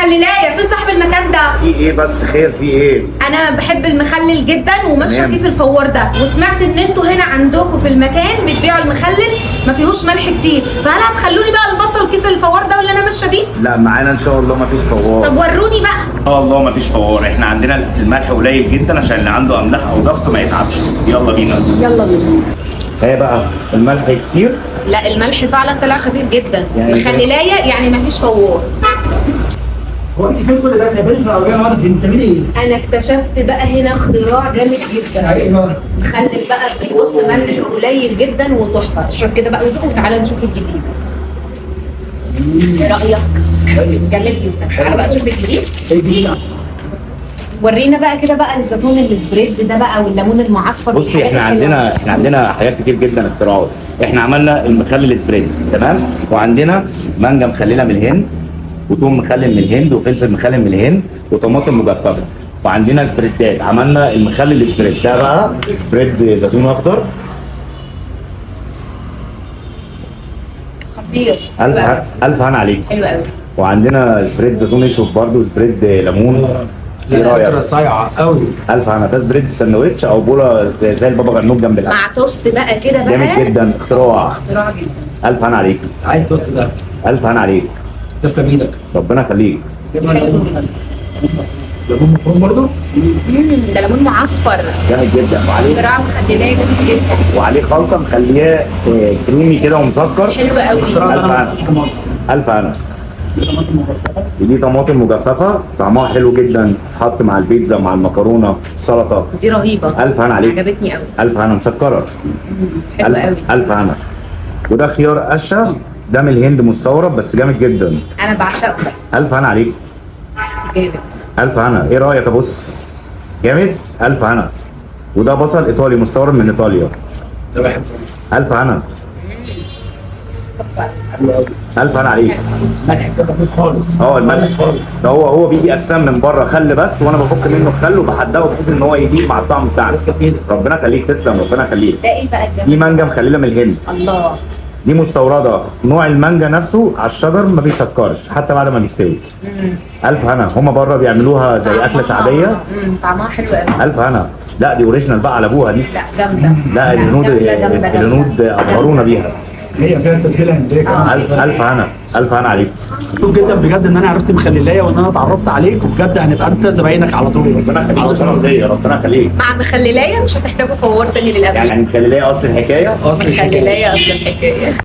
مخللايه، فين صاحب المكان ده؟ في ايه بس؟ خير في ايه؟ انا بحب المخلل جدا وماشيه تمام. كيس الفوار ده، وسمعت ان انتوا هنا عندكم في المكان بتبيعوا المخلل ما فيهوش ملح كتير، فهل هتخلوني بقى نبطل كيس الفوار ده ولا انا ماشيه بيه؟ لا معانا ان شاء الله مفيش فوار. طب وروني بقى. ان شاء الله مفيش فوار، احنا عندنا الملح قليل جدا عشان اللي عنده املاح او ضغط ما يتعبش. يلا بينا. يلا بينا. ايه بقى الملح كتير؟ لا الملح فعلا طلع خفيف جدا، يعني مخللايه يعني ما فيش فوار. هو انت فين كل ده سايباني في العربيه واقعده فين بتعملي ايه؟ انا اكتشفت بقى هنا اختراع جامد جدا. ايوه مخلل بقى بيبص ملح قليل جدا وتحفه، اشرب كده بقى وذوق وتعالى نشوف الجديد. ايه رايك؟ جامد جدا. تعالى بقى نشوف الجديد. ايه دي؟ ورينا بقى كده بقى الزيتون السبريد ده بقى والليمون المعصفر. بصي والحاجات احنا الحلوة. عندنا حاجات كتير جدا اختراعات. احنا عملنا المخلل سبريد تمام، وعندنا مانجا مخلله من الهند، وثوم مخلل من الهند، وفلفل مخلل من الهند، وطماطم مجففه. وعندنا سبريدات، عملنا المخلل سبريد ده بقى سبريد زيتون اخضر. خطير. الف هنا عليك. حلو قوي. وعندنا سبريد زيتون اسود برضه، سبريد ليمون. ايه فكره رايك؟ صايعه قوي. الف هنا. ده سبريد في ساندوتش او بوله زي البابا غنوج جنب الاكل. مع توست بقى كده بقى. جامد جدا، اختراع. اختراع جدا. الف هنا عليك. عايز توست ده؟ الف هنا عليك. تسلم ايدك. ربنا يخليك. ليمون مفروم برضه؟ ده ليمون معصفر. جامد جدا، وعليه اختراع مخللايه جامد جدا. وعليه خلطه مخلياه كريمي كده ومسكر. حلو قوي. ألف هنا. الف هنا. ودي طماطم مجففه طعمها حلو جدا، تحط مع البيتزا مع المكرونه السلطه. دي رهيبه. الف هنا عليك. عجبتني قوي. الف هنا مسكره. حلو قوي. الف هنا. وده خيار قشه، ده من الهند مستورد بس جامد جدا. انا بعشقه. الف هنا عليك. جامد. الف هنا. ايه رايك يا بص؟ جامد. الف هنا. وده بصل ايطالي مستورد من ايطاليا. ده بحبه. الف هنا. حلو قوي. الف هنا عليك. ملح كده خفيف خالص. الملح خالص. ده هو بيجي قسام من بره خل بس، وانا بفك منه الخل وبحدقه بحيث ان هو يجيب مع الطعم بتاعنا. تسلم ايدك. ربنا يخليك. تسلم، ربنا يخليك. ده ايه بقى الجامد؟ دي مانجا مخلله من الهند. الله. دي مستورده، نوع المانجا نفسه على الشجر ما بيسكرش حتى بعد ما بيستوي. الف هنا. هما بره بيعملوها زي اكله شعبيه. طعمها حلو قوي. الف هنا. لا دي اوريجينال بقى على ابوها دي. لا جامده. لا الهنود ابهرونا بيها. هي فيها تتبيله هنديه كمان. الف هنا. الف هنا عليك. مبسوط جدا بجد ان انا عرفت مخللايه وان انا اتعرفت عليك، وبجد هنبقى انت زباينك على طول. ربنا يخليك. شرف ليا. ربنا يخليك. مع مخللايه مش هتحتاجوا فوار تاني للابد. يعني مخليه اصل الحكايه. اصل مخللايه اصل الحكايه.